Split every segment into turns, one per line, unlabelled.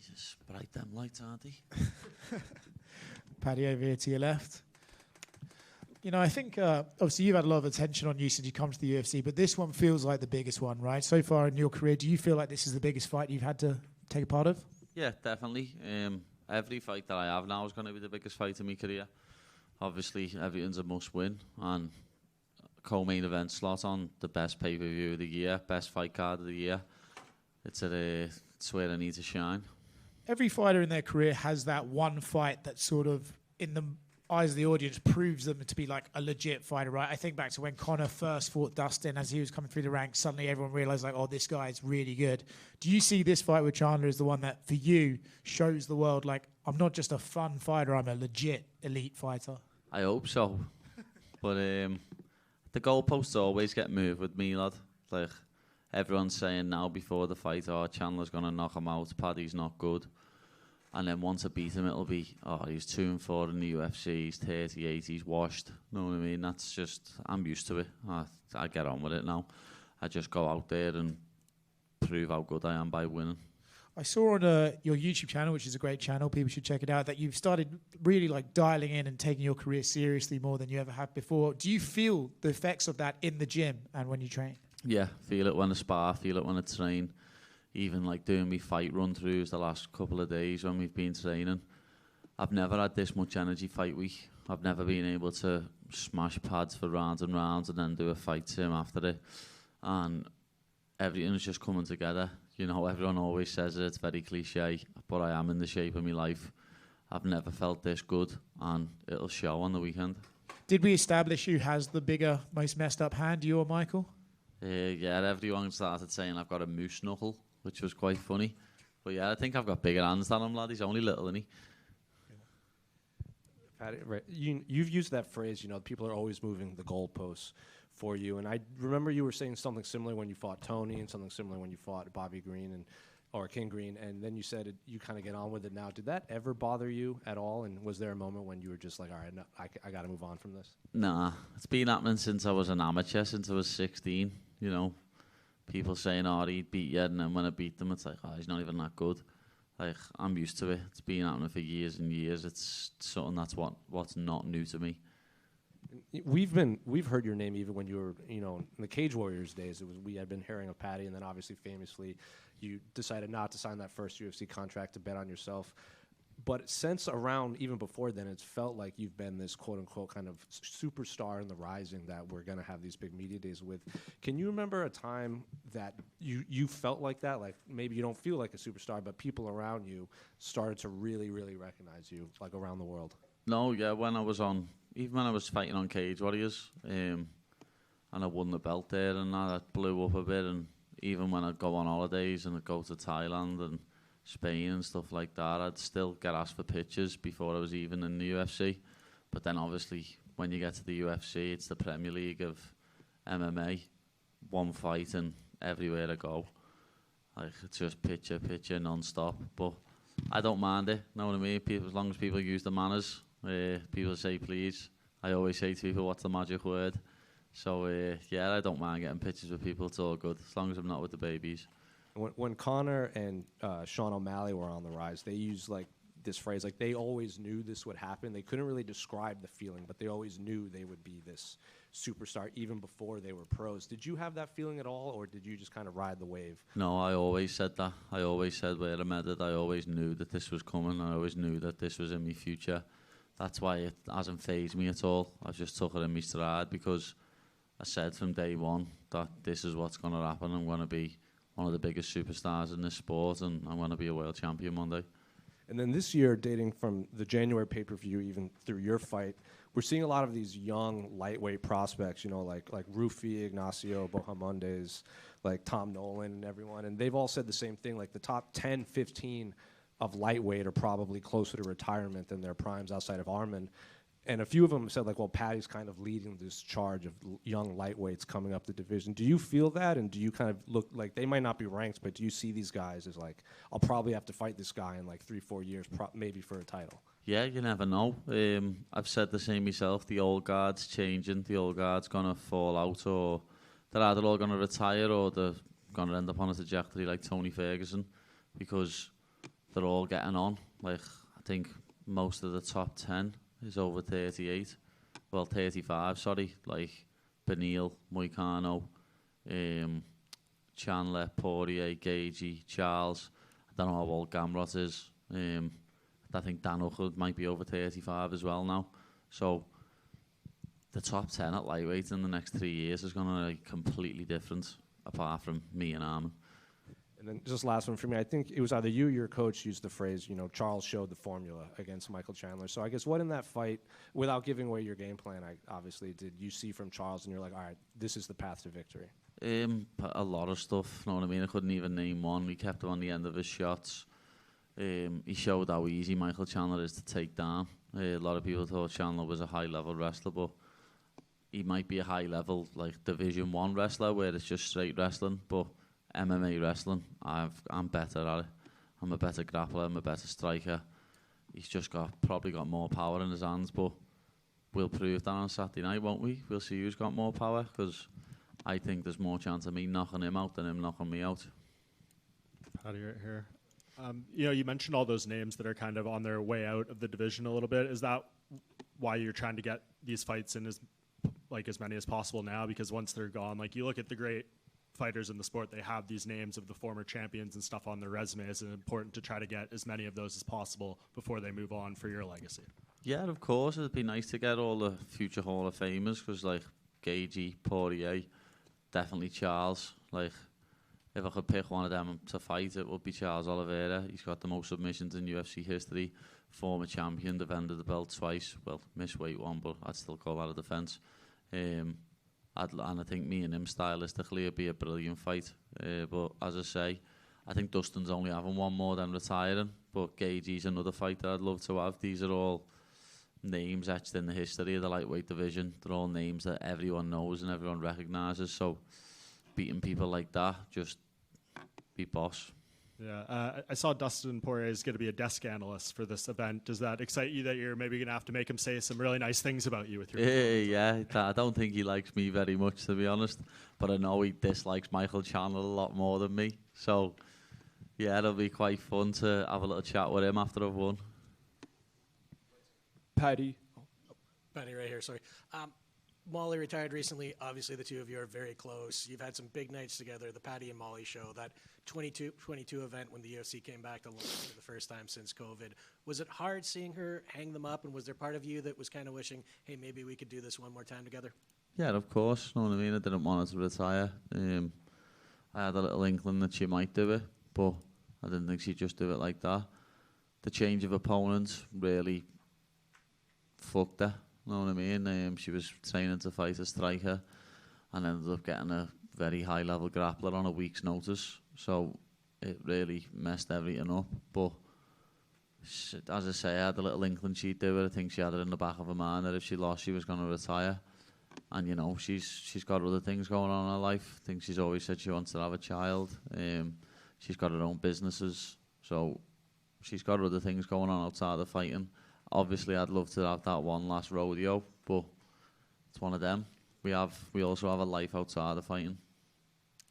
Jesus, bright them lights, aren't they?
Paddy, over here to your left. You know, I think obviously you've had a lot of attention on you since you come to the UFC, but this one feels like the biggest one, right? So far in your career, do you feel like this is the biggest fight you've had to take a part of?
Yeah, definitely. Every fight that I have now is going to be the biggest fight in my career. Obviously, everything's a must-win, and co-main event slot on the best pay-per-view of the year, best fight card of the year. It's where I need to shine.
Every fighter in their career has that one fight that sort of, in the eyes of the audience, proves them to be like a legit fighter, right? I think back to when Conor first fought Dustin. As he was coming through the ranks, suddenly everyone realised, like, oh, this guy is really good. Do you see this fight with Chandler as the one that, for you, shows the world, like, I'm not just a fun fighter, I'm a legit elite fighter?
I hope so. But the goalposts always get moved with me, lad. Like, everyone's saying now before the fight, oh, Chandler's going to knock him out, Paddy's not good. And then once I beat him, it'll be, oh, he's 2-4 in the UFC, he's 38, he's washed. You know what I mean? That's just, I'm used to it. I get on with it now. I just go out there and prove how good I am by winning.
I saw on your YouTube channel, which is a great channel, people should check it out, that you've started really like dialing in and taking your career seriously more than you ever have before. Do you feel the effects of that in the gym and when you train?
Yeah, feel it when I spar, feel it when I train. Even like doing me fight run-throughs the last couple of days when we've been training. I've never had this much energy fight week. I've never been able to smash pads for rounds and rounds and then do a fight sim after it. And everything's just coming together. You know, everyone always says it's very cliche, but I am in the shape of my life. I've never felt this good, and it'll show on the weekend.
Did we establish who has the bigger, most messed up hand, you or Michael?
Yeah, everyone started saying I've got a moose knuckle, which was quite funny. But yeah, I think I've got bigger hands than him, lad. He's only little, isn't he?
Paddy, right. You've used that phrase, you know, people are always moving the goalposts for you. And I remember you were saying something similar when you fought Tony and something similar when you fought Bobby Green or King Green. And then you said you kind of get on with it now. Did that ever bother you at all? And was there a moment when you were just like, all right, no, I got to move on from this? Nah,
it's been happening since I was an amateur, since I was 16, you know. People saying, oh, he'd beat you, and then when I beat them, it's like, oh, he's not even that good. Like, I'm used to it. It's been happening for years and years. It's something that's what's not new to me.
We've heard your name even when you were, you know, in the Cage Warriors days. We had been hearing of Paddy, and then obviously famously, you decided not to sign that first UFC contract to bet on yourself. But since around, even before then, it's felt like you've been this quote-unquote kind of superstar in the rising that we're going to have these big media days with. Can you remember a time that you felt like that? Like maybe you don't feel like a superstar, but people around you started to really, really recognize you, like around the world?
No, yeah, even when I was fighting on Cage Warriors, and I won the belt there, and that blew up a bit. And even when I'd go on holidays and I'd go to Thailand and Spain and stuff like that, I'd still get asked for pictures before I was even in the UFC. But then obviously when you get to the UFC, it's the Premier League of MMA, one fight and everywhere I go. Like, it's just picture non-stop. But I don't mind it, know what I mean? People, as long as people use the manners, people say please. I always say to people, what's the magic word? So yeah, I don't mind getting pictures with people, it's all good, as long as I'm not with the babies.
When Conor and Sean O'Malley were on the rise, they used like this phrase, like they always knew this would happen. They couldn't really describe the feeling, but they always knew they would be this superstar even before they were pros. Did you have that feeling at all, or did you just kind of ride the wave?
No, I always said that. I always said where I met it. I always knew that this was coming. I always knew that this was in my future. That's why it hasn't fazed me at all. I just took it in my stride because I said from day one that this is what's going to happen. I'm going to be one of the biggest superstars in this sport, and I'm going to be a world champion one day.
And then this year, dating from the January pay-per-view even through your fight, we're seeing a lot of these young lightweight prospects, you know, like Rufi, Ignacio, Bohamondes, like Tom Nolan and everyone, and they've all said the same thing, like the top 10, 15 of lightweight are probably closer to retirement than their primes outside of Arman. And a few of them said, like, well, Paddy's kind of leading this charge of young lightweights coming up the division. Do you feel that? And do you kind of look like they might not be ranked, but do you see these guys as like, I'll probably have to fight this guy in like 3-4 years, maybe for a title?
Yeah, you never know. I've said the same myself. The old guard's changing. The old guard's going to fall out, or they're either all going to retire or they're going to end up on a trajectory like Tony Ferguson, because they're all getting on. Like, I think most of the top 10 is over 38. Well, 35, sorry. Like, Benil, Moicano, Chandler, Poirier, Gagey, Charles. I don't know how old Gamrot is. I think Dan Uchud might be over 35 as well now. So the top 10 at lightweight in the next 3 years is going to be completely different, apart from me and Armin.
And then just last one for me. I think it was either you or your coach used the phrase, Charles showed the formula against Michael Chandler. So I guess what in that fight, without giving away your game plan, did you see from Charles and you're like, all right, this is the path to victory?
A lot of stuff, you know what I mean? I couldn't even name one. We kept him on the end of his shots. He showed how easy Michael Chandler is to take down. A lot of people thought Chandler was a high-level wrestler, but he might be a high-level, like, Division 1 wrestler where it's just straight wrestling, but MMA wrestling, I'm better at it. I'm a better grappler, I'm a better striker. He's just probably got more power in his hands, but we'll prove that on Saturday night, won't we? We'll see who's got more power, because I think there's more chance of me knocking him out than him knocking me out.
Paddy right here. You mentioned all those names that are kind of on their way out of the division a little bit. Is that why you're trying to get these fights in as many as possible now? Because once they're gone, like, you look at the great fighters in the sport, they have these names of the former champions and stuff on their resumes, and it's important to try to get as many of those as possible before they move on for your legacy. Yeah,
of course. It'd be nice to get all the future Hall of Famers, because, like, Gagey, Poirier, definitely Charles. Like, if I could pick one of them to fight, it would be Charles Oliveira. He's got the most submissions in UFC history. Former champion, defended the belt twice. Well, missed weight one, but I'd still call that a defence. And I think me and him stylistically would be a brilliant fight. But as I say, I think Dustin's only having one more than retiring. But Gagey's another fight that I'd love to have. These are all names etched in the history of the lightweight division. They're all names that everyone knows and everyone recognises. So beating people like that, just be boss.
Yeah, I saw Dustin Poirier is going to be a desk analyst for this event. Does that excite you that you're maybe going to have to make him say some really nice things about you with your
Yeah, I don't think he likes me very much, to be honest. But I know he dislikes Michael Chandler a lot more than me. So, yeah, it'll be quite fun to have a little chat with him after I've won.
Paddy.
Paddy right here, sorry. Molly retired recently. Obviously, the two of you are very close. You've had some big nights together, the Paddy and Molly show, that 22 event when the UFC came back to London for the first time since COVID. Was it hard seeing her hang them up, and was there part of you that was kind of wishing, hey, maybe we could do this one more time together?
Yeah, of course. You know what I mean? I didn't want her to retire. I had a little inkling that she might do it, but I didn't think she'd just do it like that. The change of opponents really fucked her. You know what I mean? She was training to fight a striker and ended up getting a very high-level grappler on a week's notice. So it really messed everything up. But as I say, I had a little inkling she'd do it. I think she had it in the back of her mind that if she lost, she was going to retire. And, you know, she's got other things going on in her life. I think she's always said she wants to have a child. She's got her own businesses. So she's got other things going on outside of fighting. Obviously, I'd love to have that one last rodeo, but it's one of them. We also have a life outside of fighting.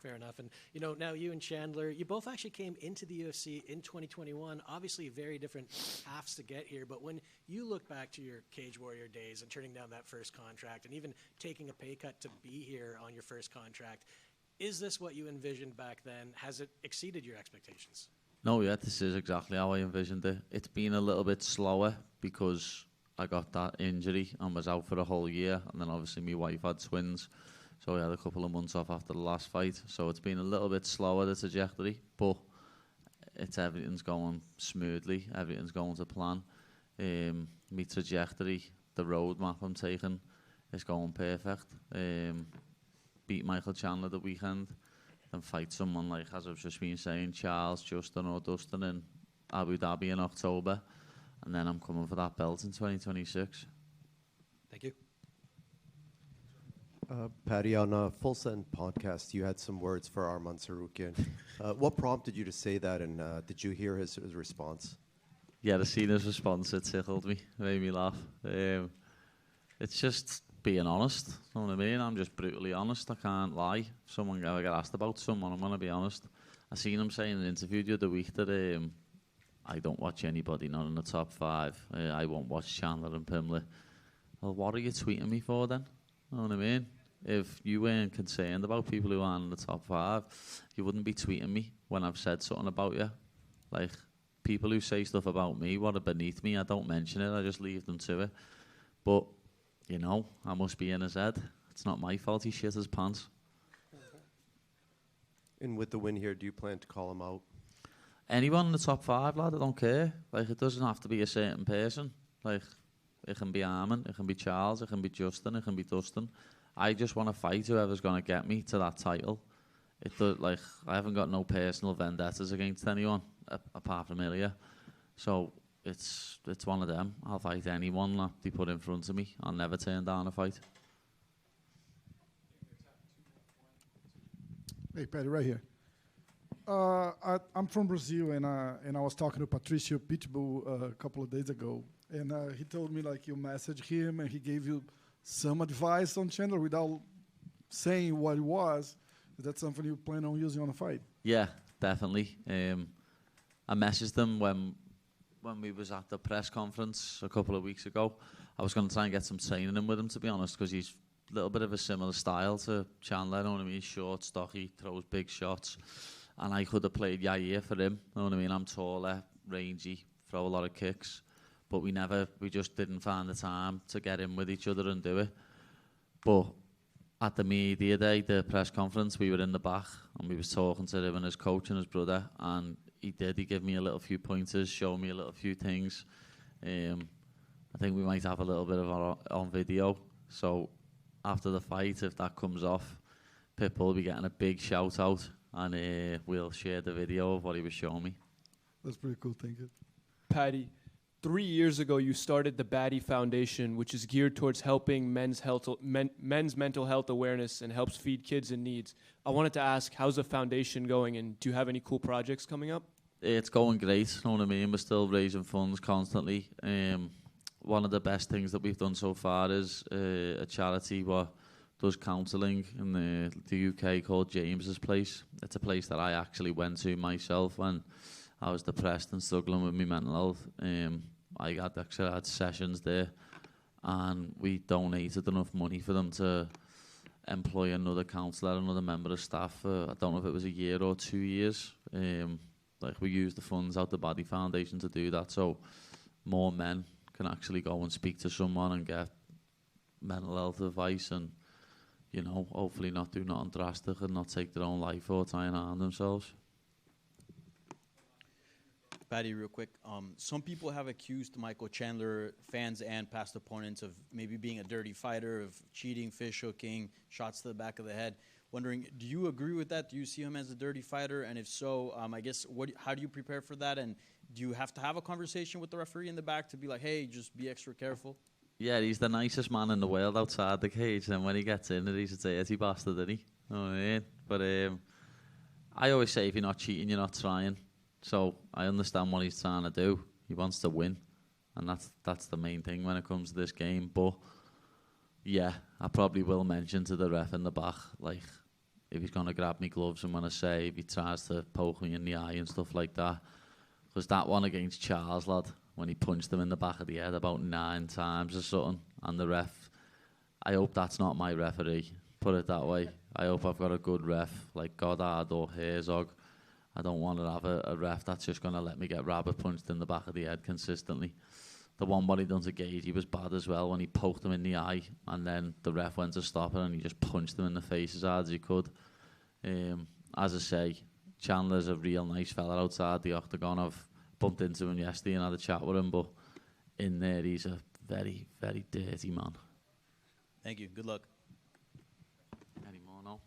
Fair enough. And, you know, now you and Chandler, you both actually came into the UFC in 2021. Obviously, very different paths to get here. But when you look back to your Cage Warrior days and turning down that first contract and even taking a pay cut to be here on your first contract, is this what you envisioned back then? Has it exceeded your expectations?
No, yeah, this is exactly how I envisioned it. It's been a little bit slower because I got that injury and was out for a whole year. And then obviously my wife had twins. So we had a couple of months off after the last fight. So it's been a little bit slower, the trajectory. But everything's going smoothly. Everything's going to plan. My trajectory, the roadmap I'm taking is going perfect. Beat Michael Chandler the weekend. And fight someone like, as I've just been saying, Charles, Justin or Dustin in Abu Dhabi in October. And then I'm coming for that belt in 2026.
Thank you.
Paddy, on a Full Send podcast, you had some words for Arman Tsarukyan. What prompted you to say that, and did you hear his response?
Yeah, I seen his response. It tickled me, made me laugh. It's just being honest, you know what I mean? I'm just brutally honest. I can't lie. If someone ever get asked about someone, I'm going to be honest. I seen him say in an interview the other week that I don't watch anybody not in the top 5. I won't watch Chandler and Pimblett. Well, what are you tweeting me for then? You know what I mean? If you weren't concerned about people who aren't in the top 5, you wouldn't be tweeting me when I've said something about you. Like, people who say stuff about me, what are beneath me, I don't mention it, I just leave them to it. But, you know, I must be in his head. It's not my fault he shit his pants.
And with the win here, do you plan to call him out?
Anyone in the top 5, lad, I don't care. Like, it doesn't have to be a certain person. Like, it can be Armin, it can be Charles, it can be Justin, it can be Dustin. I just want to fight whoever's going to get me to that title. Like, I haven't got no personal vendettas against anyone, apart from Ilya. So, it's one of them. I'll fight anyone that they put in front of me. I'll never turn down a fight.
Hey, Paddy, right here. I'm from Brazil, and I was talking to Patricio Pitbull a couple of days ago, and he told me like you messaged him and he gave you some advice on Chandler without saying what it was. Is that something you plan on using on a fight?
Yeah, definitely. I messaged them when we was at the press conference a couple of weeks ago. I was going to try and get some training in with him, to be honest, because he's a little bit of a similar style to Chandler. You know what I mean? He's short, stocky, throws big shots. And I could have played Yair for him. You know what I mean? I'm taller, rangy, throw a lot of kicks. But we just didn't find the time to get in with each other and do it. But at the media day, the press conference, we were in the back and we was talking to him and his coach and his brother. And he gave me a little few pointers, showed me a little few things. I think we might have a little bit of it on video. So after the fight, if that comes off, Pitbull will be getting a big shout out. And we'll share the video of what he was showing me.
That's pretty cool, thank you.
Paddy, 3 years ago you started the Paddy Foundation, which is geared towards helping men's mental health awareness and helps feed kids in needs. I wanted to ask, how's the foundation going, and do you have any cool projects coming up? It's
going great, you know what I mean? We're still raising funds constantly. One of the best things that we've done so far is a charity does counselling in the UK called James's Place. It's a place that I actually went to myself when I was depressed and struggling with my mental health. I had sessions there, and we donated enough money for them to employ another counsellor, another member of staff for, I don't know if it was a year or 2 years. We used the funds out the Paddy Foundation to do that, so more men can actually go and speak to someone and get mental health advice and, you know, hopefully not do nothing drastic and not take their own life or try and harm themselves.
Paddy, real quick. Some people have accused Michael Chandler, fans and past opponents, of maybe being a dirty fighter, of cheating, fish hooking, shots to the back of the head. Wondering, do you agree with that? Do you see him as a dirty fighter? And if so, I guess, how do you prepare for that? And do you have to have a conversation with the referee in the back to be like, hey, just be extra careful?
Yeah, he's the nicest man in the world outside the cage, and when he gets in it, he's a dirty bastard, isn't he? You know what I mean? But I always say if you're not cheating, you're not trying. So I understand what he's trying to do. He wants to win, and that's the main thing when it comes to this game. But yeah, I probably will mention to the ref in the back, like, if he's going to grab me gloves and when I say if he tries to poke me in the eye and stuff like that. Because that one against Charles, lad, when he punched him in the back of the head about 9 times or something, and the ref, I hope that's not my referee, put it that way. I hope I've got a good ref, like Goddard or Herzog. I don't want to have a ref that's just going to let me get rabbit punched in the back of the head consistently. The one what he done to Gage, he was bad as well when he poked him in the eye, and then the ref went to stop it and he just punched him in the face as hard as he could. As I say, Chandler's a real nice fella outside the octagon. I've bumped into him yesterday and had a chat with him, but in there he's a very, very dirty man.
Thank you. Good luck.
Any more now?